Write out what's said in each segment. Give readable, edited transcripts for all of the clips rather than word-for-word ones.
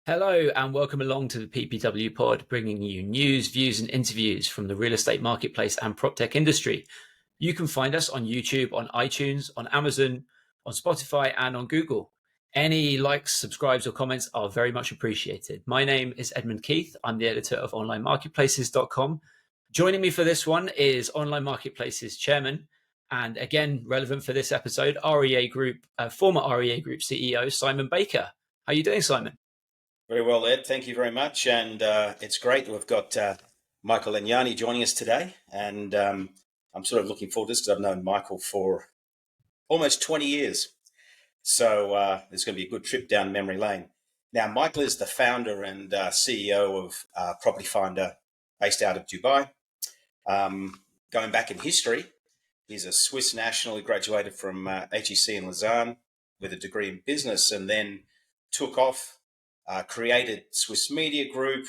Hello and welcome along to the PPW Pod, bringing you news, views and interviews from the real estate marketplace and PropTech industry. You can find us on YouTube, on iTunes, on Amazon, on Spotify and on Google. Any likes, subscribes or comments are very much appreciated. My name is Edmund Keith. I'm the editor of onlinemarketplaces.com. Joining me for this one is Online Marketplaces Chairman and again relevant for this episode, REA Group, former REA Group CEO Simon Baker. How are you doing, Simon? Very well, Ed. Thank you very much. And it's great that we've got Michael Lahyani joining us today. And I'm sort of looking forward to this because I've known Michael for almost 20 years. So it's going to be a good trip down memory lane. Now, Michael is the founder and CEO of Property Finder based out of Dubai. Going back in history, he's a Swiss national. He graduated from HEC in Lausanne with a degree in business and then took off. Created Swiss Media Group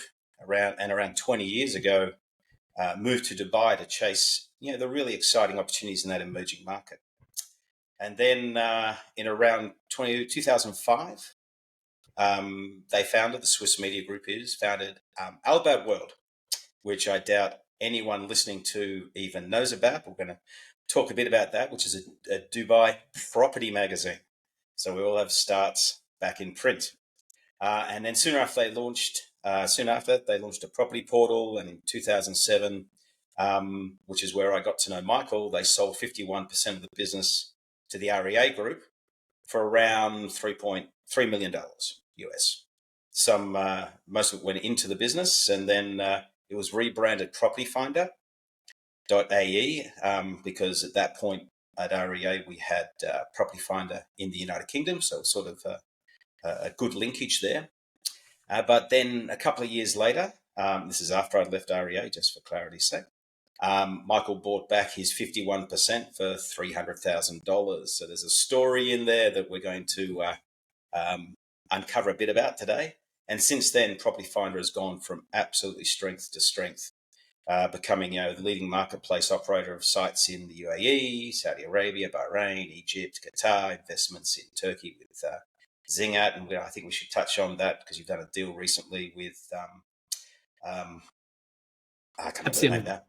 around 20 years ago, moved to Dubai to chase the really exciting opportunities in that emerging market. And then in around 2005, they founded, the Swiss Media Group founded Bab World, which I doubt anyone listening to even knows about. We're going to talk a bit about that, which is a Dubai property magazine. So we all have starts back in print. And then soon after they launched a property portal, and in 2007, which is where I got to know Michael, they sold 51% of the business to the REA Group for around $3.3 million US. Most of it went into the business, and then it was rebranded Property Finder.ae because at that point at REA we had Property Finder in the United Kingdom, so sort of a good linkage there. But then a couple of years later, this is after I'd left REA, just for clarity's sake, Michael bought back his 51% for $300,000. So there's a story in there that we're going to uncover a bit about today. And since then, Property Finder has gone from absolutely strength to strength, becoming the leading marketplace operator of sites in the UAE, Saudi Arabia, Bahrain, Egypt, Qatar, investments in Turkey with Zingat, and I think we should touch on that because you've done a deal recently with I can't remember the name now.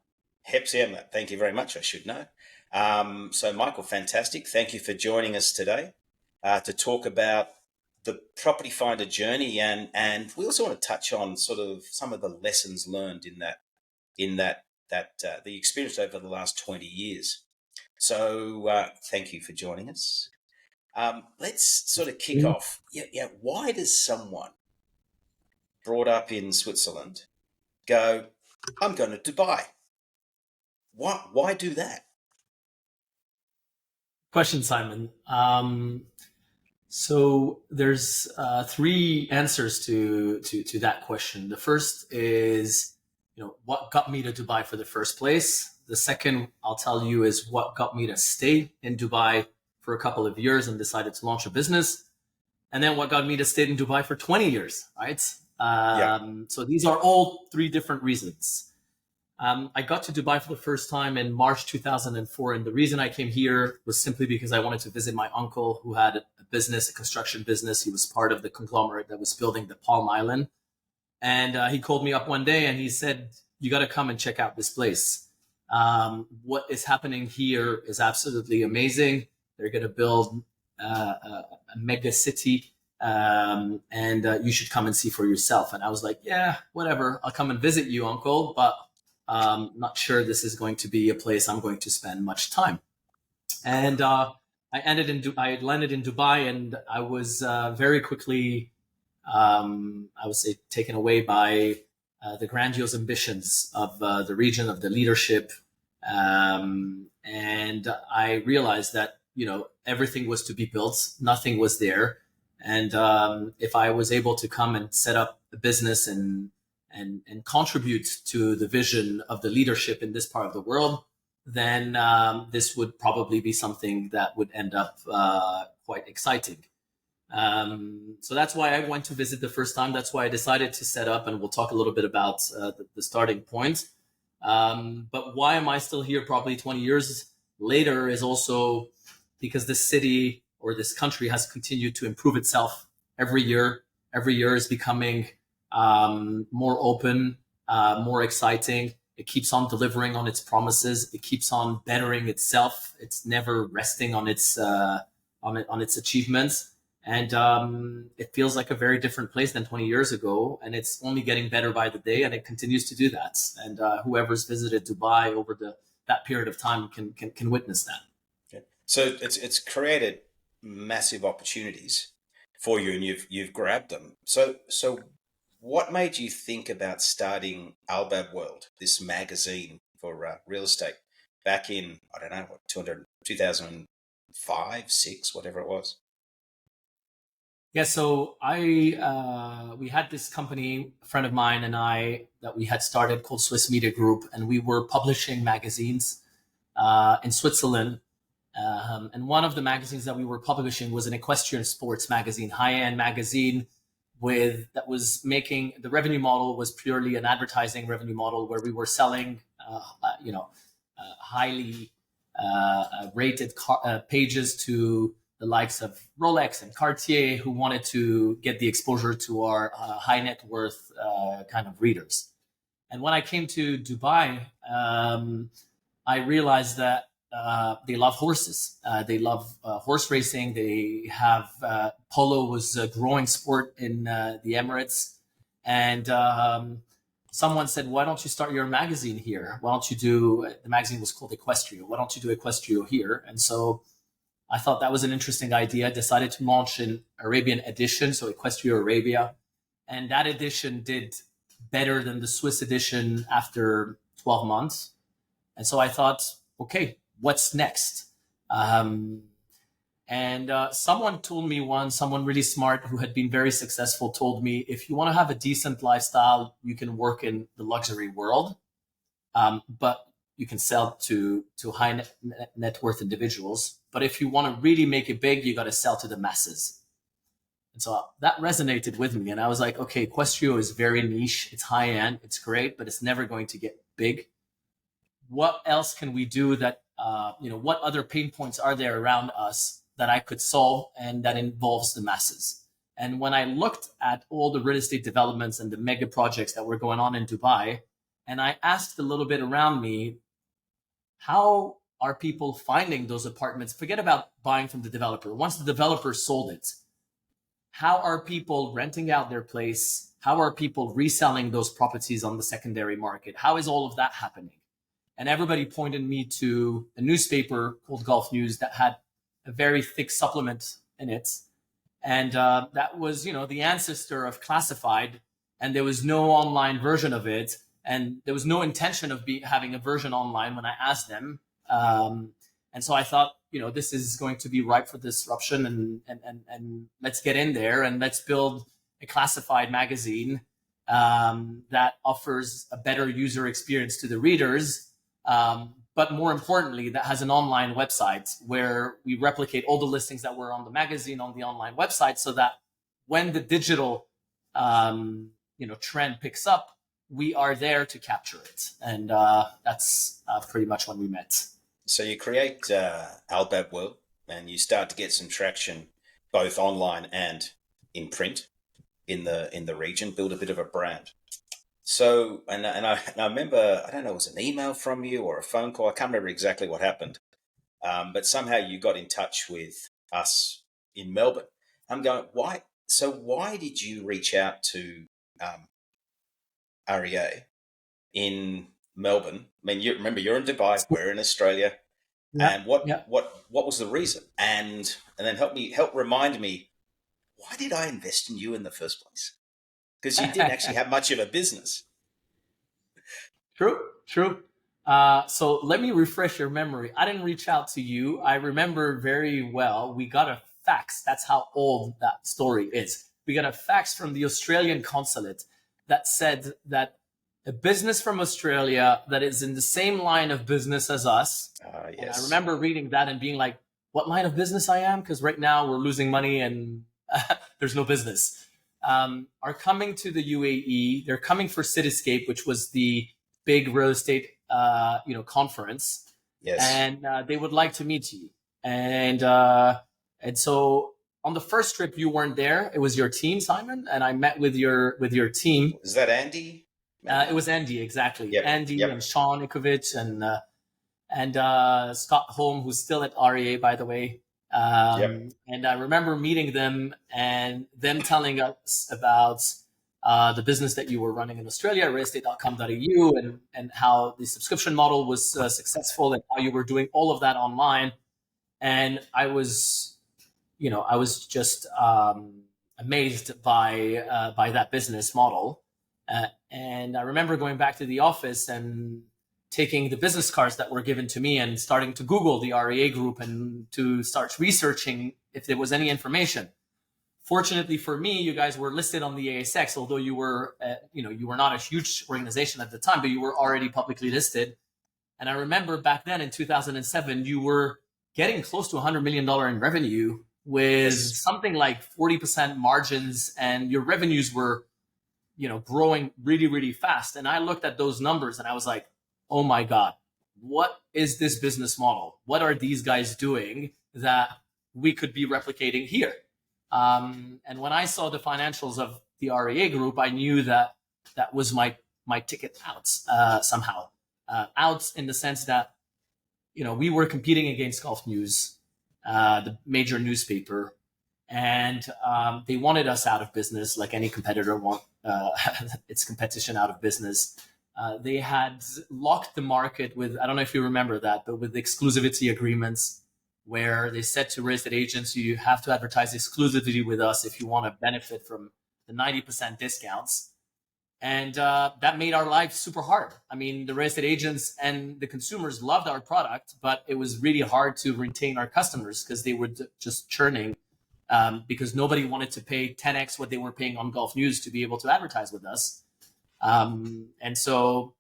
Hepsiam. Thank you very much. I should know. So, Michael, fantastic. Thank you for joining us today to talk about the Property Finder journey, and we also want to touch on sort of some of the lessons learned in that the experience over the last 20 years. So, thank you for joining us. Let's sort of kick off. Why does someone brought up in Switzerland go, I'm going to Dubai? Why do that? Question, Simon. So there's three answers to that question. The first is, what got me to Dubai for the first place? The second, I'll tell you, is what got me to stay in Dubai for a couple of years and decided to launch a business. And then what got me to stay in Dubai for 20 years, right? So these are all three different reasons. I got to Dubai for the first time in March 2004. And the reason I came here was simply because I wanted to visit my uncle who had a construction business. He was part of the conglomerate that was building the Palm Island. And he called me up one day and he said, you got to come and check out this place. What is happening here is absolutely amazing. They're going to build a mega city, and you should come and see for yourself. And I was like, yeah, whatever. I'll come and visit you, uncle, but not sure this is going to be a place I'm going to spend much time. And I landed in Dubai, and I was very quickly, I would say, taken away by the grandiose ambitions of the region, of the leadership. And I realized that everything was to be built. Nothing was there. And if I was able to come and set up a business and contribute to the vision of the leadership in this part of the world, then this would probably be something that would end up quite exciting. So that's why I went to visit the first time. That's why I decided to set up, and we'll talk a little bit about the starting point. But why am I still here probably 20 years later is also because this city or this country has continued to improve itself every year. every year is becoming more open, more exciting. It keeps on delivering on its promises. It keeps on bettering itself. It's never resting on its achievements. And it feels like a very different place than 20 years ago. And it's only getting better by the day, and it continues to do that. And whoever's visited Dubai over that period of time can witness that. Okay. So it's created massive opportunities for you, and you've grabbed them. So what made you think about starting Bab World, this magazine for real estate, back in, I don't know, 2005, 6, whatever it was? Yeah, so we had this company, a friend of mine and I, that we had started called Swiss Media Group, and we were publishing magazines in Switzerland. And one of the magazines that we were publishing was an equestrian sports magazine, high-end magazine that was making, the revenue model was purely an advertising revenue model where we were selling, highly rated pages to the likes of Rolex and Cartier, who wanted to get the exposure to our high net worth kind of readers. And when I came to Dubai, I realized that they love horses. They love horse racing. They have polo was a growing sport in the Emirates. And someone said, why don't you start your magazine here? Why don't you the magazine was called Equestrio. Why don't you do Equestrio here? And so I thought that was an interesting idea. Decided to launch an Arabian edition, so Equestrio Arabia. And that edition did better than the Swiss edition after 12 months. And so I thought, okay, what's next? And someone told me someone really smart who had been very successful told me, if you want to have a decent lifestyle, you can work in the luxury world, but you can sell to high net worth individuals. But if you want to really make it big, you got to sell to the masses. And so that resonated with me. And I was like, okay, Equestrio is very niche. It's high end. It's great, but it's never going to get big. What else can we do that, what other pain points are there around us that I could solve and that involves the masses? And when I looked at all the real estate developments and the mega projects that were going on in Dubai, and I asked a little bit around me, how are people finding those apartments? Forget about buying from the developer. Once the developer sold it, how are people renting out their place? How are people reselling those properties on the secondary market? How is all of that happening? And everybody pointed me to a newspaper called Gulf News that had a very thick supplement in it. And that was, the ancestor of classified. And there was no online version of it. And there was no intention of having a version online when I asked them. And so I thought, this is going to be ripe for disruption, and let's get in there and let's build a classified magazine that offers a better user experience to the readers. But more importantly, that has an online website where we replicate all the listings that were on the magazine on the online website, so that when the digital, trend picks up, we are there to capture it. And that's pretty much when we met. So you create Bab World, and you start to get some traction both online and in print in the region, build a bit of a brand. So, and I remember, I don't know, it was an email from you or a phone call. I can't remember exactly what happened. But somehow you got in touch with us in Melbourne. I'm going, why? So why did you reach out to REA in Melbourne? I mean, remember, you're in Dubai, we're in Australia. Yeah, and what was the reason? And then help remind me, why did I invest in you in the first place? Because you didn't actually have much of a business. True. So let me refresh your memory. I didn't reach out to you. I remember very well. We got a fax. That's how old that story is. We got a fax from the Australian consulate that said that a business from Australia that is in the same line of business as us. Yes. And I remember reading that and being like, what line of business I am? Because right now we're losing money and there's no business. Are coming to the UAE. They're coming for Cityscape, which was the big real estate conference. Yes. And they would like to meet you. And so on the first trip you weren't there. It was your team, Simon, and I met with your team. Is that Andy? It was Andy, exactly. Yep. Andy Yep. and Sean Ikovic and Scott Holm, who's still at REA, by the way. Yep. And I remember meeting them and them telling us about the business that you were running in Australia, realestate.com.au, and how the subscription model was successful and how you were doing all of that online. And I was just amazed by that business model. And I remember going back to the office and taking the business cards that were given to me and starting to Google the REA Group and to start researching if there was any information. Fortunately for me, you guys were listed on the ASX, although you were not a huge organization at the time, but you were already publicly listed. And I remember back then in 2007, you were getting close to $100 million in revenue with something like 40% margins, and your revenues were, growing really, really fast. And I looked at those numbers and I was like, oh my God, what is this business model? What are these guys doing that we could be replicating here? And when I saw the financials of the REA Group, I knew that was my ticket out somehow. Out in the sense that, we were competing against Golf News, the major newspaper, and they wanted us out of business like any competitor want its competition out of business. They had locked the market with, I don't know if you remember that, but with exclusivity agreements where they said to real estate agents, you have to advertise exclusively with us if you want to benefit from the 90% discounts. And that made our life super hard. I mean, the real estate agents and the consumers loved our product, but it was really hard to retain our customers because they were just churning because nobody wanted to pay 10x what they were paying on Golf News to be able to advertise with us. And so,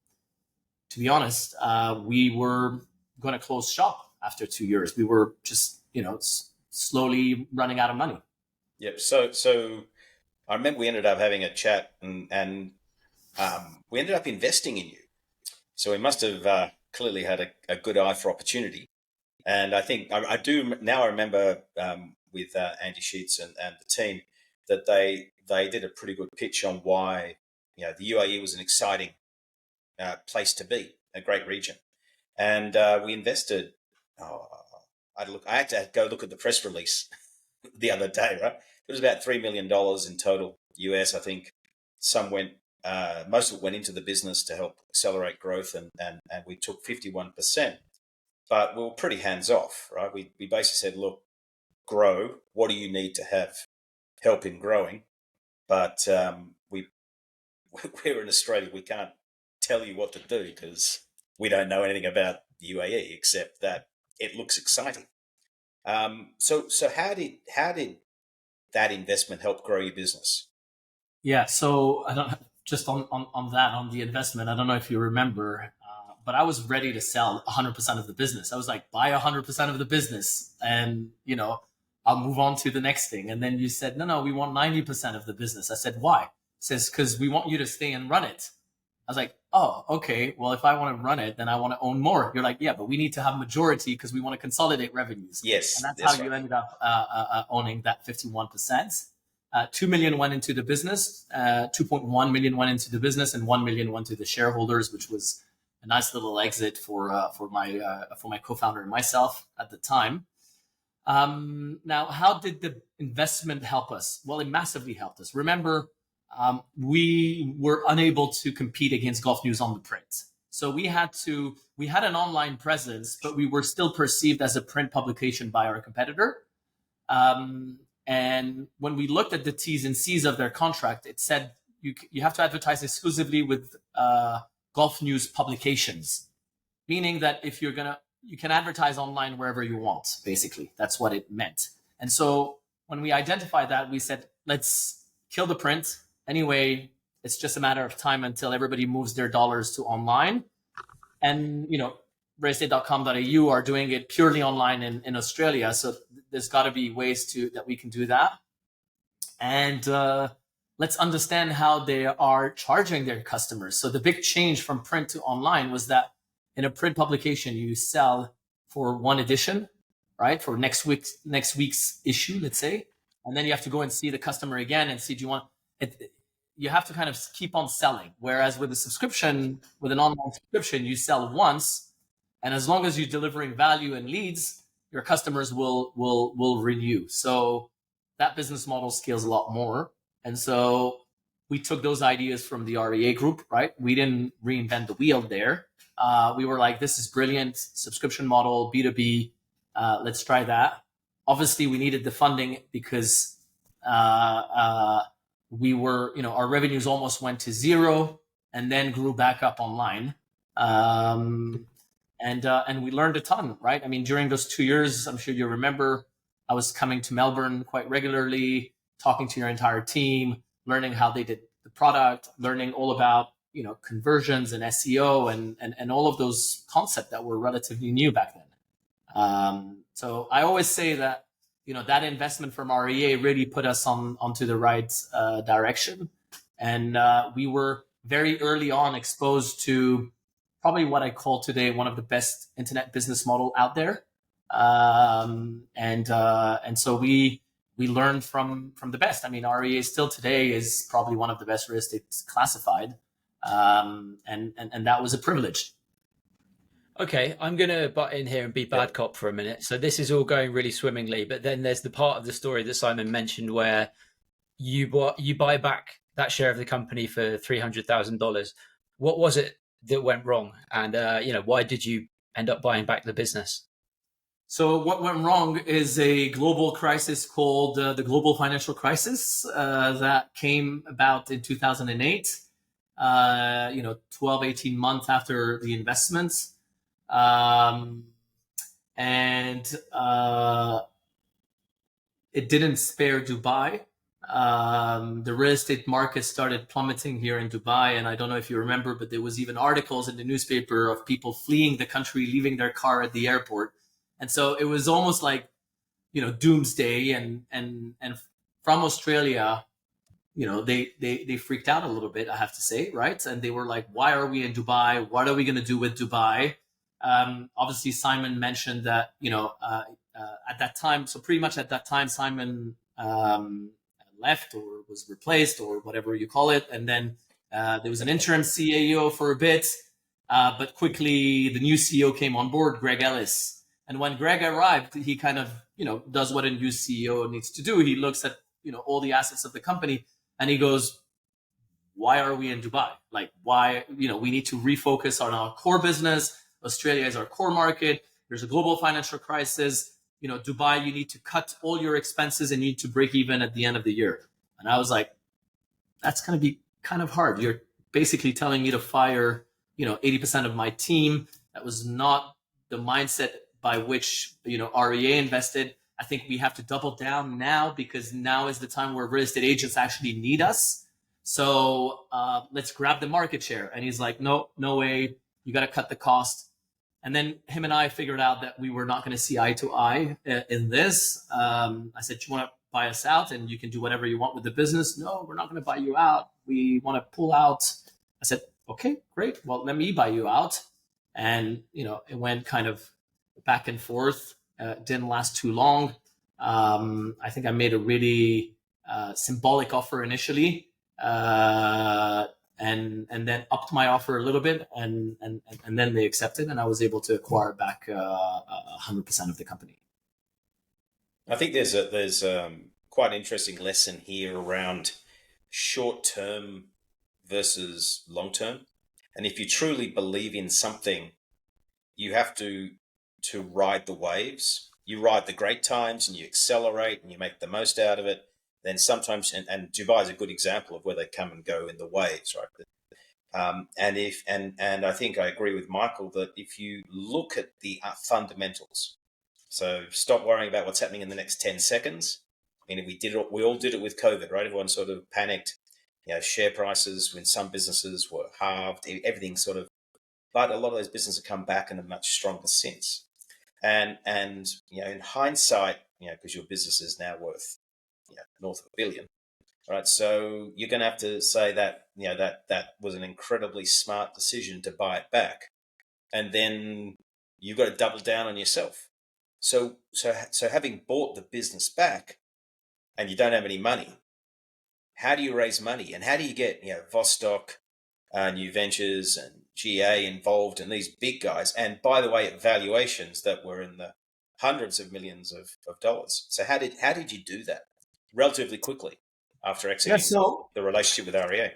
to be honest, we were going to close shop after 2 years. We were just, slowly running out of money. Yep. So I remember we ended up having a chat and we ended up investing in you. So we must have clearly had a good eye for opportunity. And I think I do now. I remember with Andy Sheets and the team that they did a pretty good pitch on why the UAE was an exciting place to be, a great region, and we invested. I had to go look at the press release the other day. Right, it was about $3 million in total US. I think some went. Most of it went into the business to help accelerate growth, and we took 51%. But we were pretty hands off, right? We basically said, look, grow. What do you need to have help in growing? But we're in Australia. We can't tell you what to do because we don't know anything about the UAE except that it looks exciting. So how did that investment help grow your business? Yeah. So I don't just on the investment. I don't know if you remember, but I was ready to sell 100% of the business. I was like, buy 100% of the business, and I'll move on to the next thing. And then you said, no, we want 90% of the business. I said, why? It says, because we want you to stay and run it. I was like, oh, okay. Well, if I want to run it, then I want to own more. You're like, yeah, but we need to have majority because we want to consolidate revenues. Yes. And that's how you ended up owning that 51%. 2 million went into the business, 2.1 million went into the business, and 1 million went to the shareholders, which was a nice little exit for my co-founder and myself at the time. Now, how did the investment help us? Well, it massively helped us. Remember, we were unable to compete against Golf News on the print. So we had an online presence, but we were still perceived as a print publication by our competitor. And when we looked at the T's and C's of their contract, it said you have to advertise exclusively with Golf News publications, meaning that if you can advertise online wherever you want, basically. That's what it meant. And so when we identified that, we said, let's kill the print. Anyway, it's just a matter of time until everybody moves their dollars to online. And, realestate.com.au are doing it purely online in Australia. So there's got to be ways that we can do that. And let's understand how they are charging their customers. So the big change from print to online was that in a print publication, you sell for one edition, right? For next week's issue, let's say. and then you have to go and see the customer again and see, do you want it? You have to kind of keep on selling. Whereas with a subscription, with an online subscription, you sell once, and as long as you're delivering value and leads, your customers will renew. So that business model scales a lot more. And so we took those ideas from the REA Group, right? We didn't reinvent the wheel there. We were like, this is brilliant, subscription model, B2B, let's try that. Obviously, we needed the funding because we were, our revenues almost went to zero and then grew back up online. And we learned a ton, right? I mean, during those 2 years, I'm sure you remember, I was coming to Melbourne quite regularly, talking to your entire team, learning how they did the product, learning all about, conversions and SEO and all of those concepts that were relatively new back then. So I always say that, that investment from REA really put us onto the right direction. And we were very early on exposed to probably what I call today one of the best internet business model out there. And so we learned from the best. I mean, REA still today is probably one of the best real estate classified. And that was a privilege. Okay, I'm going to butt in here and be bad cop for a minute. So this is all going really swimmingly, but then there's the part of the story that Simon mentioned where you buy back that share of the company for $300,000. What was it that went wrong? And, why did you end up buying back the business? So what went wrong is a global crisis called the global financial crisis that came about in 2008, 12, 18 months after the investments. It didn't spare Dubai. The real estate market started plummeting here in Dubai. And I don't know if you remember, but there was even articles in the newspaper of people fleeing the country, leaving their car at the airport. And so it was almost like, doomsday. And from Australia, they freaked out a little bit, I have to say, right? And they were like, why are we in Dubai? What are we going to do with Dubai? Obviously, Simon mentioned that, at that time, so pretty much at that time, Simon left or was replaced or whatever you call it. And then there was an interim CEO for a bit, but quickly the new CEO came on board, Greg Ellis. And when Greg arrived, he kind of, does what a new CEO needs to do. He looks at, all the assets of the company and he goes, why are we in Dubai? Like, why, we need to refocus on our core business. Australia is our core market. There's a global financial crisis. Dubai, you need to cut all your expenses and you need to break even at the end of the year. And I was like, that's going to be kind of hard. You're basically telling me to fire, 80% of my team. That was not the mindset by which, REA invested. I think we have to double down now because now is the time where real estate agents actually need us. So let's grab the market share. And he's like, no way. You got to cut the cost. And then him and I figured out that we were not going to see eye to eye in this. I said, you want to buy us out and you can do whatever you want with the business? No, we're not going to buy you out. We want to pull out. I said, okay, great. Well, let me buy you out. And, it went kind of back and forth. Didn't last too long. I think I made a really symbolic offer initially. And then upped my offer a little bit, and then they accepted, and I was able to acquire back 100% of the company. I think there's quite an interesting lesson here around short-term versus long-term. And if you truly believe in something, you have to ride the waves. You ride the great times and you accelerate and you make the most out of it. Then sometimes, and Dubai is a good example of where they come and go in the waves, right? And I think I agree with Michael that if you look at the fundamentals, so stop worrying about what's happening in the next 10 seconds. I mean, we all did it with COVID, right? Everyone sort of panicked. Share prices when some businesses were halved, everything sort of, but a lot of those businesses have come back in a much stronger sense. And in hindsight, because your business is now worth north of $1 billion, right? So you're going to have to say that that was an incredibly smart decision to buy it back, and then you've got to double down on yourself. So having bought the business back, and you don't have any money, how do you raise money? And how do you get, Vostok, New Ventures and GA involved in these big guys? And by the way, at valuations that were in the hundreds of millions of dollars. So how did you do that relatively quickly after exiting the relationship with REA?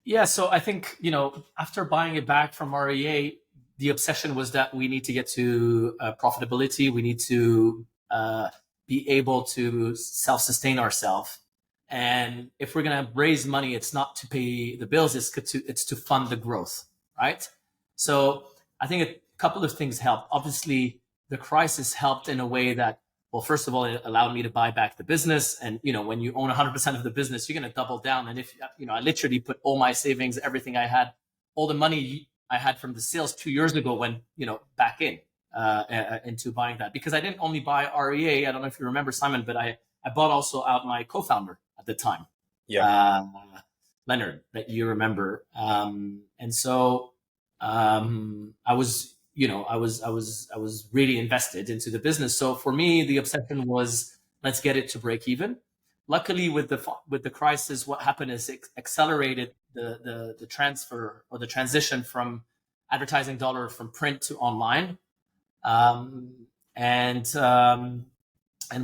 Yeah, so I think, after buying it back from REA, the obsession was that we need to get to profitability. We need to be able to self-sustain ourselves. And if we're going to raise money, it's not to pay the bills, it's to fund the growth, right? So I think a couple of things helped. Obviously, the crisis helped in a way that, well, first of all, it allowed me to buy back the business. And, when you own 100% of the business, you're going to double down. And if, I literally put all my savings, everything I had, all the money I had from the sales 2 years ago went, back into buying that. Because I didn't only buy REA. I don't know if you remember, Simon, but I bought also out my co-founder at the time. Yeah. Leonard, that you remember. And so I was really invested into the business. So for me, the obsession was, let's get it to break even. Luckily, with the crisis, what happened is it accelerated the transfer or the transition from advertising dollar from print to online, and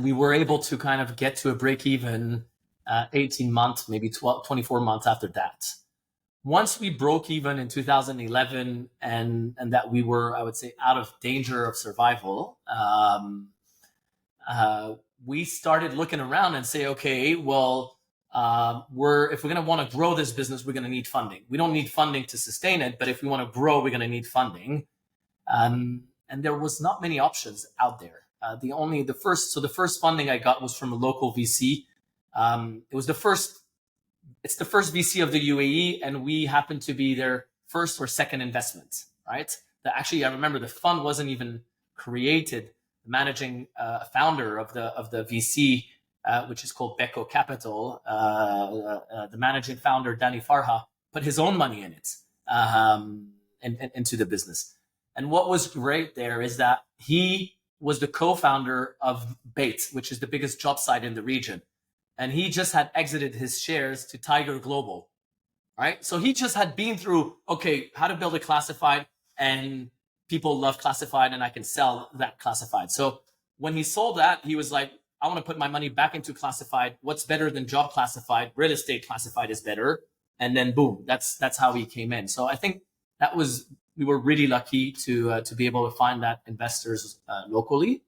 we were able to kind of get to a break even 18 months, maybe 24 months after that. Once we broke even in 2011 and that we were, I would say, out of danger of survival, we started looking around and say, okay, well, if we're going to want to grow this business, we're going to need funding. We don't need funding to sustain it, but if we want to grow, we're going to need funding. And there was not many options out there. The first funding I got was from a local VC. It's the first VC of the UAE, and we happened to be their first or second investment, right? Actually, I remember the fund wasn't even created. The managing founder of the VC, which is called Beko Capital, the managing founder, Danny Farha, put his own money in it, into the business. And what was great there is that he was the co-founder of Bait, which is the biggest job site in the region. And he just had exited his shares to Tiger Global, right? So he just had been through, okay, how to build a classified, and people love classified, and I can sell that classified. So when he sold that, he was like, I want to put my money back into classified. What's better than job classified? Real estate classified is better. And then boom, that's how he came in. So I think we were really lucky to be able to find that investors locally.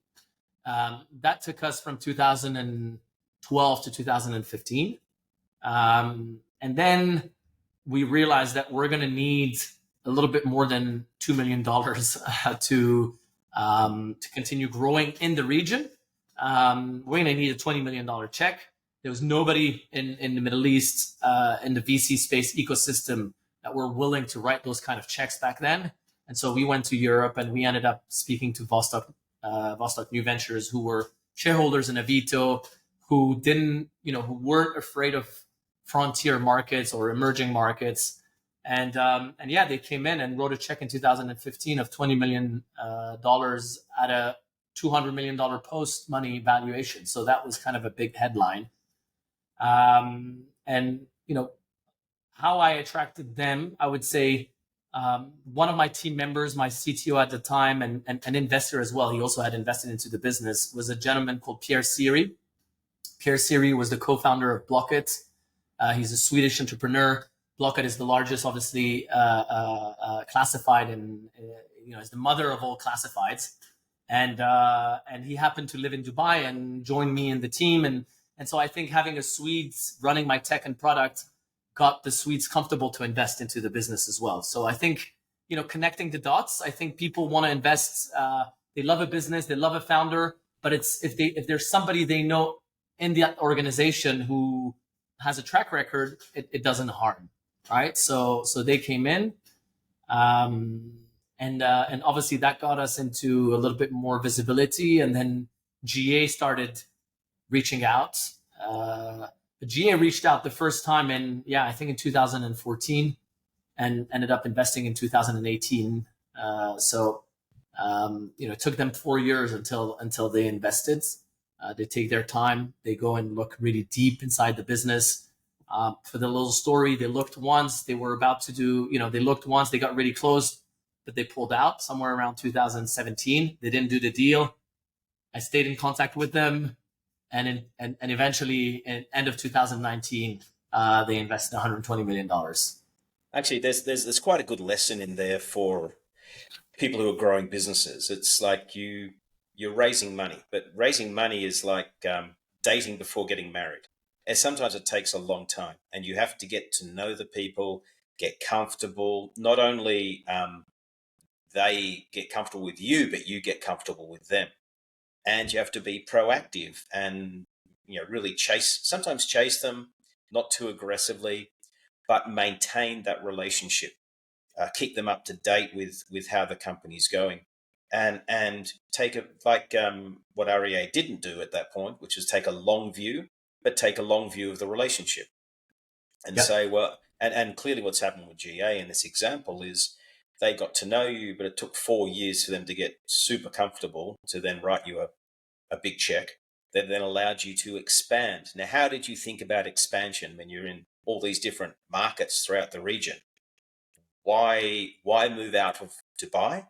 That took us from 2012 to 2015. And then we realized that we're going to need a little bit more than $2 million to continue growing in the region. We're going to need a $20 million check. There was nobody in the Middle East, in the VC space ecosystem, that were willing to write those kind of checks back then. And so we went to Europe, and we ended up speaking to Vostok New Ventures, who were shareholders in Avito, who weren't afraid of frontier markets or emerging markets. And they came in and wrote a check in 2015 of $20 million at a $200 million post money valuation. So that was kind of a big headline. How I attracted them, I would say, one of my team members, my CTO at the time, and an investor as well, he also had invested into the business, was a gentleman called Pierre Siri. Pierre Siri was the co-founder of Blocket. He's a Swedish entrepreneur. Blocket is the largest, obviously, classified, and is the mother of all classifieds. And he happened to live in Dubai and joined me in the team. And so I think having a Swede running my tech and product got the Swedes comfortable to invest into the business as well. So I think, connecting the dots, I think people want to invest. They love a business, they love a founder, but if there's somebody they know in the organization who has a track record, it doesn't harm, right? So they came in, and obviously that got us into a little bit more visibility, and then GA started reaching out. GA reached out the first time I think in 2014, and ended up investing in 2018. It took them 4 years until they invested. They take their time. They go and look really deep inside the business. For the little story, they looked once. They were about to do, they looked once. They got really close, but they pulled out somewhere around 2017. They didn't do the deal. I stayed in contact with them, and eventually, in end of 2019, they invested $120 million. Actually, there's quite a good lesson in there for people who are growing businesses. It's like you're raising money, but raising money is like dating before getting married. And sometimes it takes a long time, and you have to get to know the people, get comfortable. Not only they get comfortable with you, but you get comfortable with them. And you have to be proactive and really sometimes chase them, not too aggressively, but maintain that relationship. Keep them up to date with how the company's going, and take it like what REA didn't do at that point, which is take a long view, but take a long view of the relationship, and say, well, and clearly what's happened with GA in this example is they got to know you, but it took 4 years for them to get super comfortable to then write you a big check that then allowed you to expand. Now, how did you think about expansion when you're in all these different markets throughout the region? Why move out of Dubai?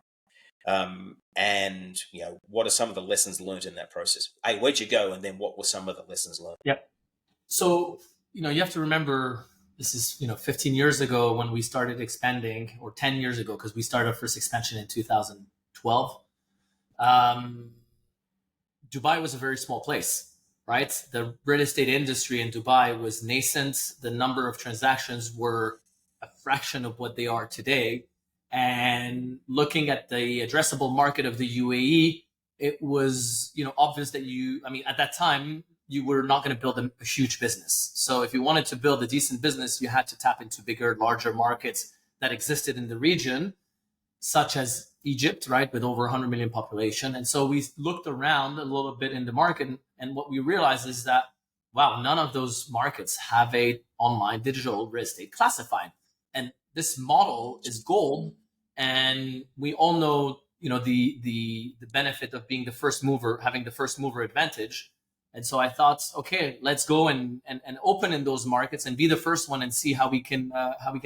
And what are some of the lessons learned in that process? Hey, where'd you go? And then what were some of the lessons learned? Yep. So, you have to remember this is, 15 years ago when we started expanding, or 10 years ago, because we started our first expansion in 2012. Dubai was a very small place, right? The real estate industry in Dubai was nascent. The number of transactions were a fraction of what they are today. And looking at the addressable market of the UAE, it was, obvious that at that time, you were not going to build a huge business. So if you wanted to build a decent business, you had to tap into bigger, larger markets that existed in the region, such as Egypt, right, with over 100 million population. And so we looked around a little bit in the market, and what we realized is that, wow, none of those markets have a online digital real estate classified. And this model is gold. And we all know, the benefit of being the first mover, having the first mover advantage. And so I thought, okay, let's go and open in those markets and be the first one and see how we can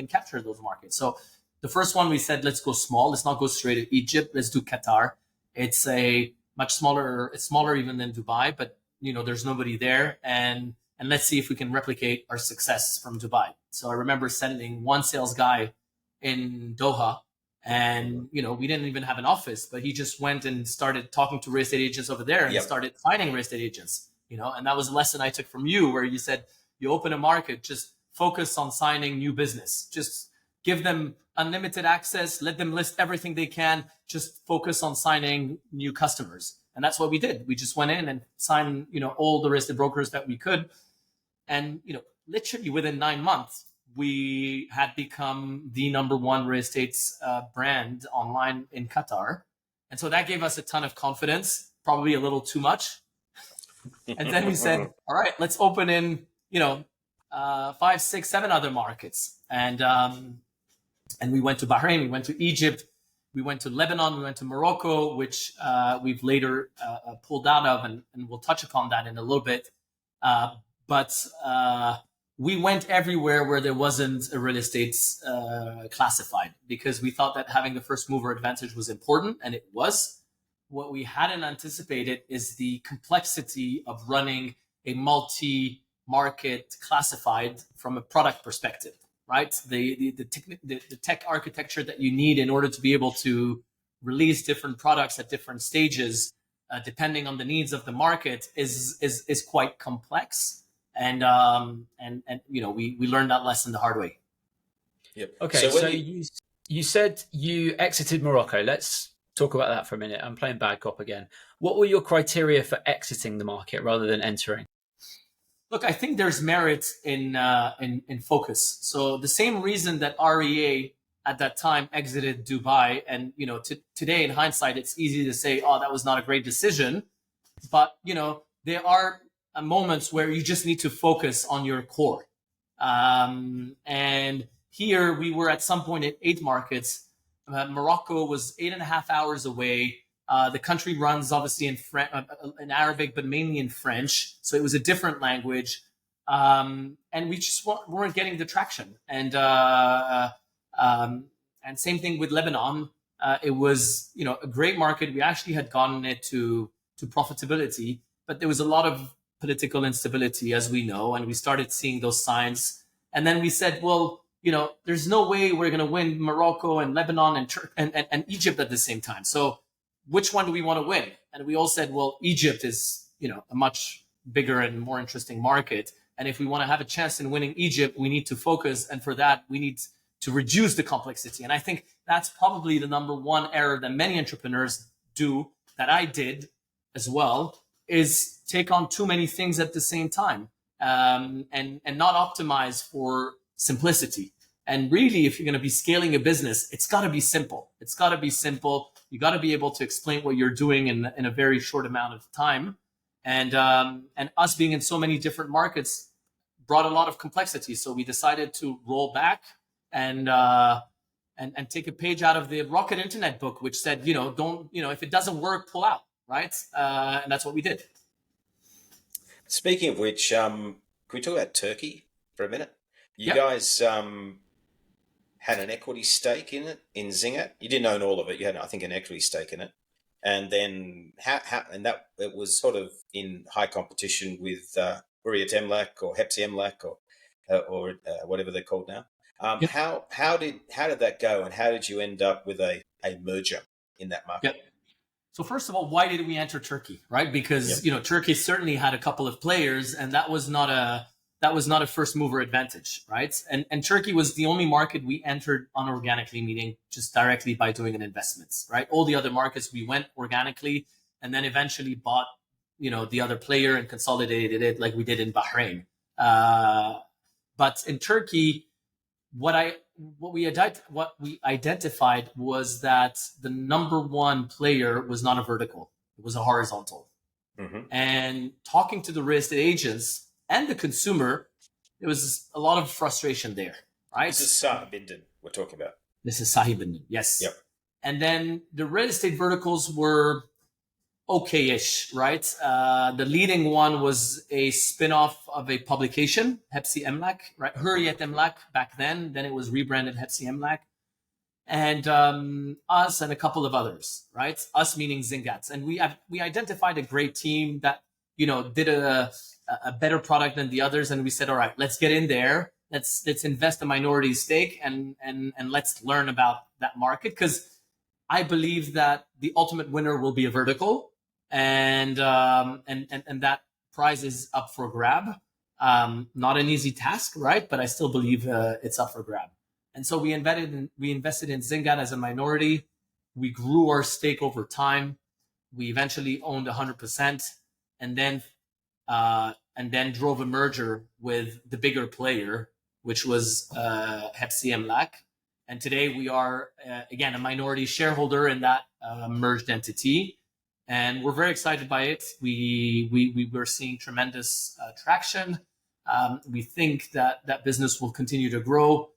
capture those markets. So the first one we said, let's go small. Let's not go straight to Egypt. Let's do Qatar. It's a much smaller. It's smaller even than Dubai, but there's nobody there. And let's see if we can replicate our success from Dubai. So I remember sending one sales guy in Doha, and we didn't even have an office, but he just went and started talking to real estate agents over there and started finding real estate agents. And that was a lesson I took from you, where you said you open a market, just focus on signing new business. Just give them unlimited access, let them list everything they can, just focus on signing new customers. And that's what we did. We just went in and signed, all the real estate brokers that we could. And, literally within 9 months, we had become the number one real estate brand online in Qatar. And so that gave us a ton of confidence, probably a little too much. And then we said, all right, let's open in, 5, 6, 7 other markets. And we went to Bahrain, we went to Egypt, we went to Lebanon, we went to Morocco, which we've later pulled out of, and we'll touch upon that in a little bit. But we went everywhere where there wasn't a real estate classified, because we thought that having the first mover advantage was important, and it was. What we hadn't anticipated is the complexity of running a multi-market classified from a product perspective, right? The tech architecture that you need in order to be able to release different products at different stages, depending on the needs of the market, is quite complex. And we learned that lesson the hard way. Yep. Okay, so you said you exited Morocco. Let's talk about that for a minute. I'm playing bad cop again. What were your criteria for exiting the market rather than entering? Look, I think there's merit in focus. So the same reason that REA at that time exited Dubai, and today in hindsight, it's easy to say, "Oh, that was not a great decision," but there are moments where you just need to focus on your core. And here we were at some point at 8 markets. Morocco was 8.5 hours away. The country runs obviously in Arabic, but mainly in French. So it was a different language. And we just weren't getting the traction. And same thing with Lebanon. It was, a great market. We actually had gotten it to profitability, but there was a lot of political instability, as we know, and we started seeing those signs. And then we said, well, there's no way we're going to win Morocco and Lebanon and Egypt at the same time. So which one do we want to win? And we all said, well, Egypt is, a much bigger and more interesting market. And if we want to have a chance in winning Egypt, we need to focus. And for that, we need to reduce the complexity. And I think that's probably the number one error that many entrepreneurs do, that I did as well, is take on too many things at the same time, and not optimize for simplicity. And really, if you're going to be scaling a business, it's got to be simple. It's got to be simple. You got to be able to explain what you're doing in a very short amount of time. And us being in so many different markets brought a lot of complexity. So we decided to roll back and take a page out of the Rocket Internet book, which said, don't, if it doesn't work, pull out, right? And that's what we did. Speaking of which, can we talk about Turkey for a minute? You guys had an equity stake in it, in Zingat. You didn't own all of it. You had, I think, an equity stake in it. And then it was sort of in high competition with REA Emlak or Hepsi Emlak or whatever they're called now. How did that go, and how did you end up with a merger in that market? Yep. So first of all, why did we enter Turkey, right? Because Turkey certainly had a couple of players, and that was not a first mover advantage, right? And Turkey was the only market we entered unorganically, meaning just directly by doing an investments, right? All the other markets we went organically, and then eventually bought the other player and consolidated it like we did in Bahrain. But in Turkey, what we identified was that the number one player was not a vertical; it was a horizontal. Mm-hmm. And talking to the real estate agents and the consumer, there was a lot of frustration there, right? This is Sahibinden we're talking about. This is Sahibinden, yes. Yep. And then the real estate verticals were okay-ish, right? The leading one was a spin-off of a publication, Hepsi Emlak, right? REA Emlak back then. Then it was rebranded Hepsi Emlak. And us and a couple of others, right? Us meaning Zingats. And we identified a great team that, did a better product than the others. And we said, all right, let's get in there. Let's invest a minority stake and let's learn about that market. Because I believe that the ultimate winner will be a vertical. And that prize is up for grab. Not an easy task, right? But I still believe it's up for grab. And so we invested in Zingat as a minority. We grew our stake over time. We eventually owned 100%, and then drove a merger with the bigger player, which was Hepsi Emlak. And today we are again a minority shareholder in that merged entity. And we're very excited by it. We were seeing tremendous traction. We think that business will continue to grow.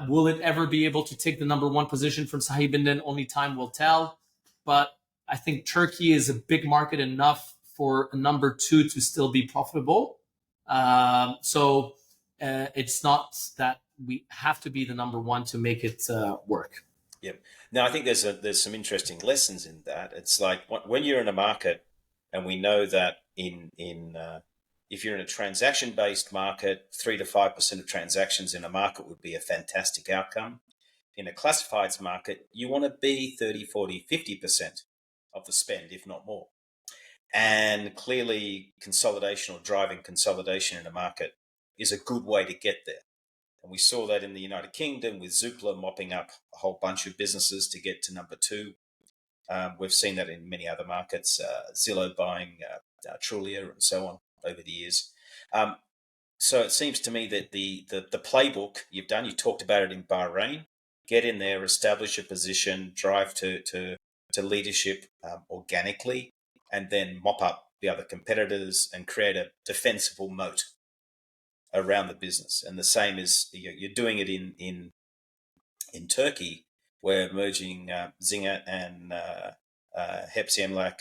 Will it ever be able to take the number one position from Sahibinden? Only time will tell. But I think Turkey is a big market enough for a number two to still be profitable. So it's not that we have to be the number one to make it work. Yep. Now, I think there's some interesting lessons in that. It's like when you're in a market, and we know that if you're in a transaction-based market, 3 to 5% of transactions in a market would be a fantastic outcome. In a classifieds market, you want to be 30, 40, 50% of the spend, if not more. And clearly, consolidation or driving consolidation in a market is a good way to get there. And we saw that in the United Kingdom with Zoopla mopping up a whole bunch of businesses to get to number two. We've seen that in many other markets, Zillow buying Trulia and so on over the years. So it seems to me that the playbook you've done, you talked about it in Bahrain, get in there, establish a position, drive to leadership organically, and then mop up the other competitors and create a defensible moat around the business. And the same is you're doing it in Turkey, where merging Zingat and Hepsi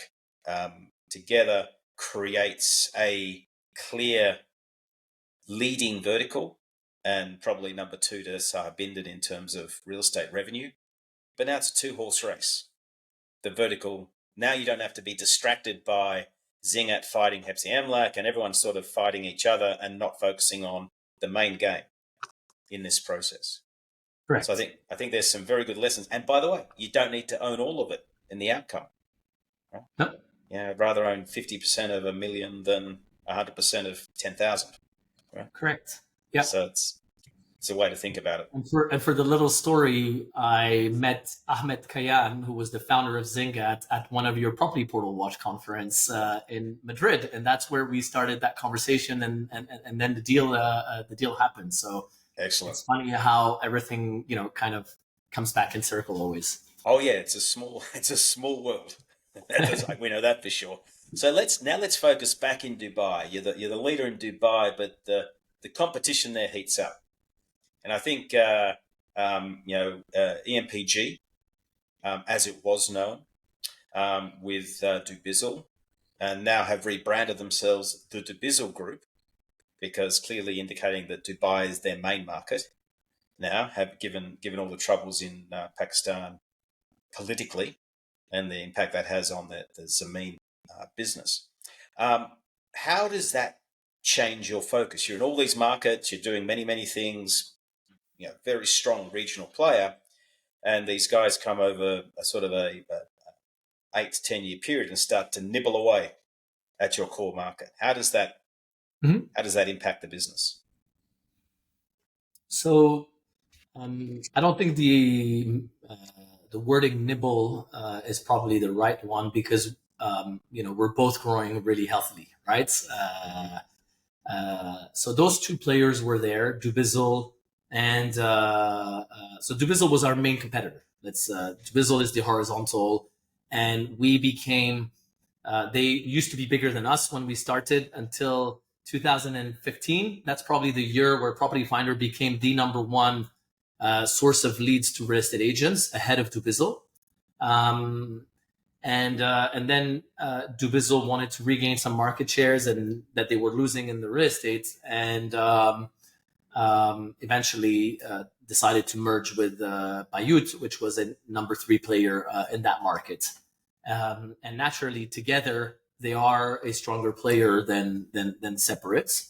together creates a clear leading vertical, and probably number 2 to Sahar in terms of real estate revenue. But now it's a 2-horse race. The vertical, now you don't have to be distracted by Zingat fighting Hepsi and everyone's sort of fighting each other and not focusing on the main game in this process. Correct. So I think there's some very good lessons. And by the way, you don't need to own all of it in the outcome. Right? Nope. Yeah, I'd rather own 50% of 1 million than 100% of 10,000. Right? Correct. Yeah. So it's a way to think about it. And for the little story, I met Ahmed Kayan, who was the founder of Zingat, at one of your Property Portal Watch conference in Madrid, and that's where we started that conversation, and then the deal happened. So excellent. It's funny how everything kind of comes back in circle always. Oh yeah, it's a small world. We know that for sure. So let's focus back in Dubai. You're the leader in Dubai, but the competition there heats up. And I think, EMPG, as it was known, with Dubizzle, and now have rebranded themselves the Dubizzle Group, because clearly indicating that Dubai is their main market now, have given all the troubles in Pakistan politically and the impact that has on the Zameen business. How does that change your focus? You're in all these markets, you're doing many, many things, very strong regional player, and these guys come over a sort of a 8 to 10 year period and start to nibble away at your core market. How does that impact the business? So I don't think the wording nibble is probably the right one, because we're both growing really healthily, right? So those 2 players were there, Dubizzle, and so Dubizzle was our main competitor. Dubizzle is the horizontal, and we became. They used to be bigger than us when we started until 2015. That's probably the year where Property Finder became the number 1 source of leads to real estate agents, ahead of Dubizzle. And then Dubizzle wanted to regain some market shares and that they were losing in the real estate, and eventually decided to merge with Bayut, which was a number 3 player in that market. And naturally, together they are a stronger player than separate.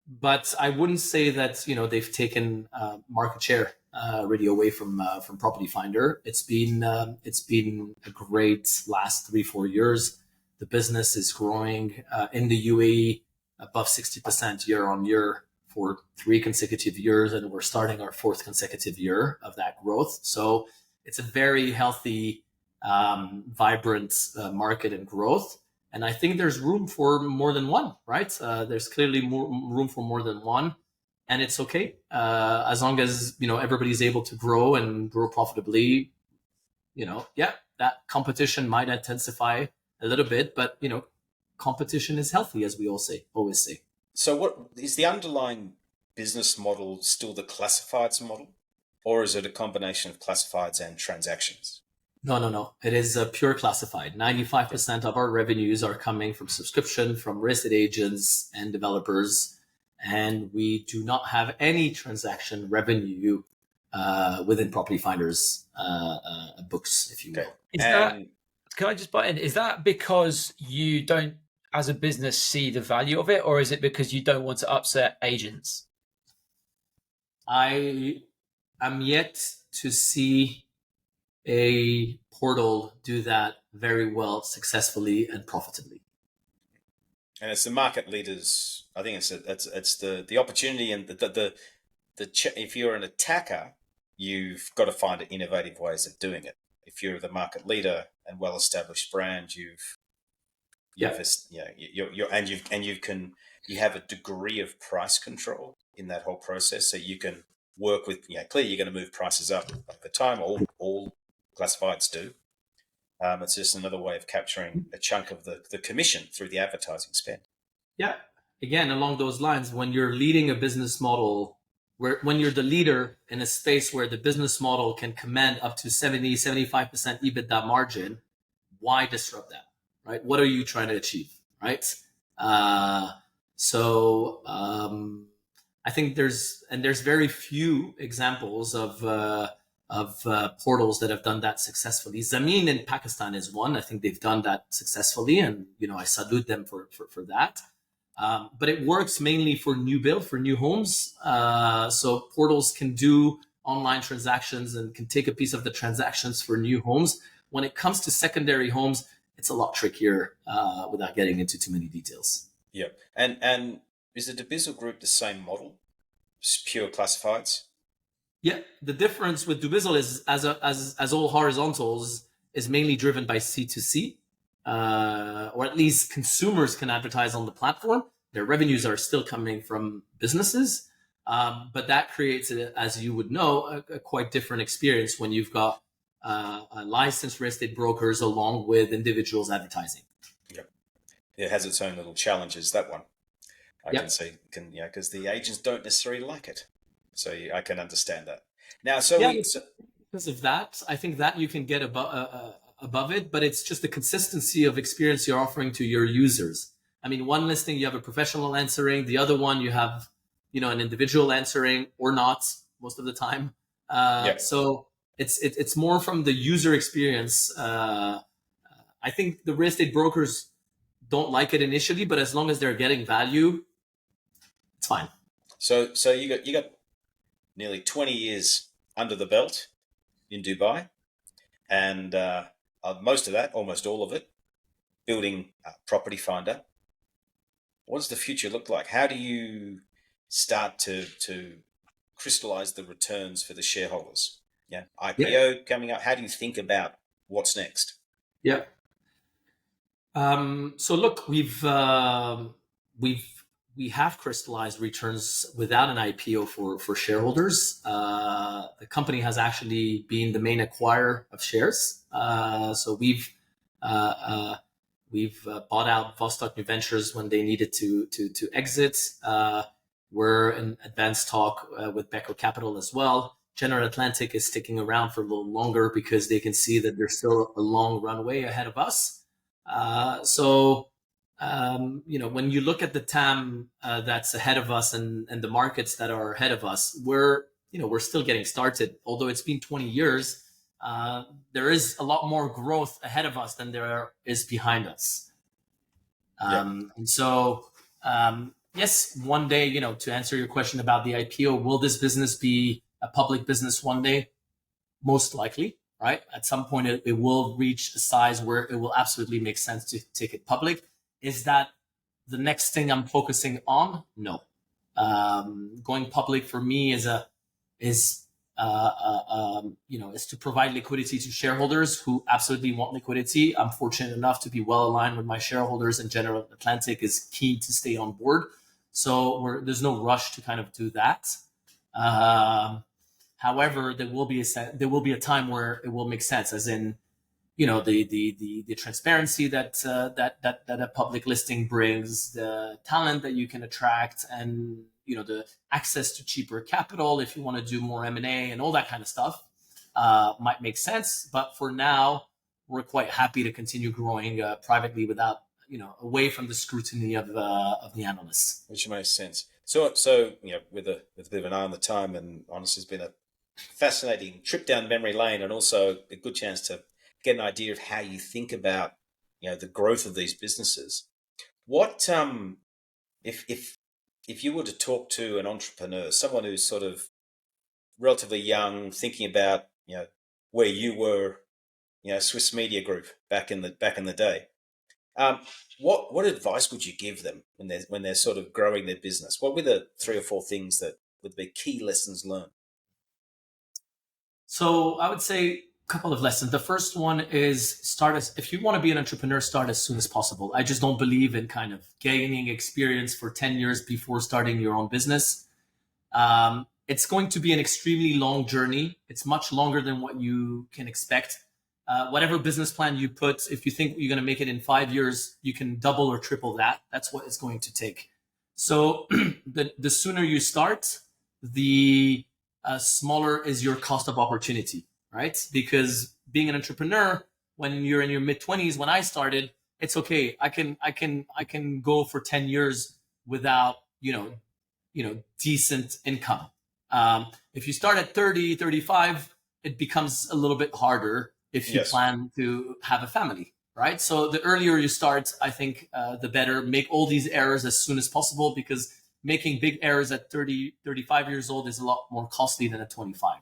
But I wouldn't say that they've taken market share really away from Property Finder. It's been a great last 3-4 years. The business is growing in the UAE above 60% year on year for 3 consecutive years, and we're starting our 4th consecutive year of that growth. So it's a very healthy, vibrant market and growth. And I think there's room for more than one, right? There's clearly more room for more than one, and it's okay as long as everybody's able to grow and grow profitably. That competition might intensify a little bit, but competition is healthy, as we always say. So, what is the underlying business model? Still the classifieds model, or is it a combination of classifieds and transactions? No. It is a pure classified. 95% of our revenues are coming from subscription, from real estate agents and developers. And we do not have any transaction revenue within Property Finder's books, if you will. Okay. Can I just butt in? Is that because you don't, as a business, see the value of it, or is it because you don't want to upset agents? I am yet to see a portal do that very well, successfully and profitably. And it's the market leaders. I think it's the opportunity, and the if you're an attacker, you've got to find innovative ways of doing it. If you're the market leader and well-established brand, you have a degree of price control in that whole process, so you can work with. Clearly, you're going to move prices up over time. All classifieds do. It's just another way of capturing a chunk of the commission through the advertising spend. Yeah. Again, along those lines, when you're leading a business model where when you're the leader in a space where the business model can command up to 70-75% EBITDA margin, why disrupt that, right? What are you trying to achieve, right? So I think there's very few examples of portals that have done that successfully. Zameen in Pakistan is one. I think they've done that successfully, and I salute them for that. But it works mainly for new build, for new homes. So portals can do online transactions and can take a piece of the transactions for new homes. When it comes to secondary homes, it's a lot trickier without getting into too many details. Yeah. And is the Dubizzle Group the same model? Just pure classifieds? Yeah. The difference with Dubizzle is, as all horizontals, is mainly driven by C2C. Or at least consumers can advertise on the platform. Their revenues are still coming from businesses. But that creates, as you would know, a quite different experience when you've got licensed real estate brokers along with individuals advertising. Yep. It has its own little challenges, that one. I Yep. can see, because the agents don't necessarily like it. So I can understand that. Now, Because of that, I think that you can get above it, but it's just the consistency of experience you're offering to your users. I mean, one listing you have a professional answering, the other one you have, an individual answering, or not most of the time. So it's more from the user experience. I think the real estate brokers don't like it initially, but as long as they're getting value, it's fine. So you got nearly 20 years under the belt in Dubai, and most of that, almost all of it, building Property Finder. What does the future look like? How do you start to crystallize the returns for the shareholders? Yeah, IPO coming up. How do you think about what's next? Yeah. So look, we have crystallized returns without an IPO for shareholders. The company has actually been the main acquirer of shares. So we've bought out Vostok New Ventures when they needed to exit. We're in advanced talk with Becker Capital as well. General Atlantic is sticking around for a little longer because they can see that there's still a long runway ahead of us. When you look at the TAM that's ahead of us and the markets that are ahead of us, we're still getting started. Although it's been 20 years, there is a lot more growth ahead of us than there is behind us. Yes, one day, to answer your question about the IPO, will this business be a public business one day? Most likely, right? At some point, it will reach a size where it will absolutely make sense to take it public. Is that the next thing I'm focusing on? No. Going public for me is to provide liquidity to shareholders who absolutely want liquidity. I'm fortunate enough to be well aligned with my shareholders, and General Atlantic is keen to stay on board. So there's no rush to kind of do that. However, there will be a time where it will make sense, as in, the transparency that a public listing brings, the talent that you can attract, and the access to cheaper capital if you want to do more M&A and all that kind of stuff might make sense. But for now, we're quite happy to continue growing privately without, away from the scrutiny of the analysts. Which makes sense. So with a bit of an eye on the time, and honestly, it's been a fascinating trip down memory lane, and also a good chance to get an idea of how you think about the growth of these businesses. What if you were to talk to an entrepreneur, someone who's sort of relatively young, thinking about where you were, Swiss Media Group back in the day, what advice would you give them when they're sort of growing their business? What were the 3 or 4 things that would be key lessons learned? So I would say a couple of lessons. The first one is if you want to be an entrepreneur, start as soon as possible. I just don't believe in kind of gaining experience for 10 years before starting your own business. It's going to be an extremely long journey. It's much longer than what you can expect. Whatever business plan you put, if you think you're going to make it in 5 years, you can double or triple that. That's what it's going to take. So the sooner you start, the smaller is your cost of opportunity, right? Because being an entrepreneur, when you're in your mid-20s, when I started, it's okay. I can go for 10 years without, decent income. If you start at 30, 35, it becomes a little bit harder if you plan to have a family, right? So the earlier you start, I think the better. Make all these errors as soon as possible, because making big errors at 30, 35 years old is a lot more costly than at 25.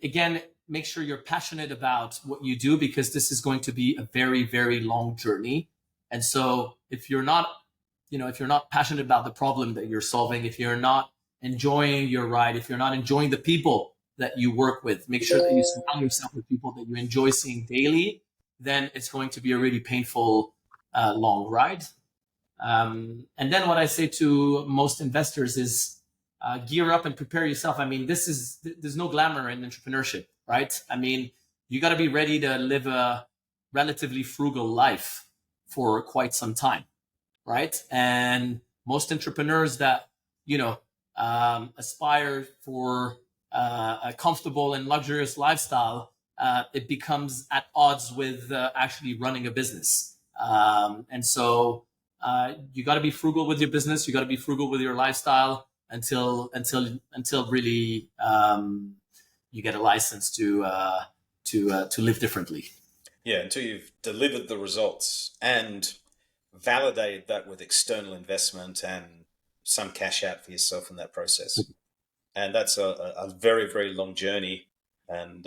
Again, make sure you're passionate about what you do, because this is going to be a very, very long journey. And so if you're not passionate about the problem that you're solving, if you're not enjoying your ride, if you're not enjoying the people that you work with, make sure that you surround yourself with people that you enjoy seeing daily, then it's going to be a really painful, long ride. And then what I say to most investors is gear up and prepare yourself. I mean, there's no glamour in entrepreneurship, right? I mean, you got to be ready to live a relatively frugal life for quite some time, right? And most entrepreneurs that, aspire for a comfortable and luxurious lifestyle, it becomes at odds with actually running a business. And so you got to be frugal with your business. You got to be frugal with your lifestyle until really you get a license to live differently. Yeah, until you've delivered the results and validated that with external investment and some cash out for yourself in that process. And that's a very, very long journey. And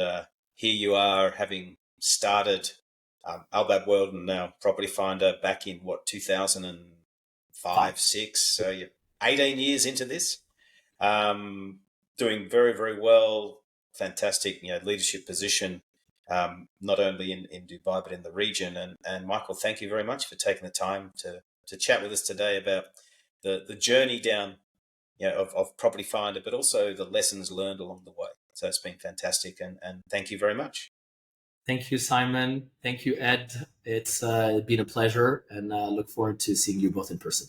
here you are, having started Bab World and now Property Finder back in 2005, 6. So you're 18 years into this, doing very, very well. Fantastic, leadership position, not only in Dubai but in the region. And Michael, thank you very much for taking the time to chat with us today about the journey down, of Property Finder, but also the lessons learned along the way. So it's been fantastic, and thank you very much. Thank you, Simon. Thank you, Ed. It's been a pleasure, and look forward to seeing you both in person.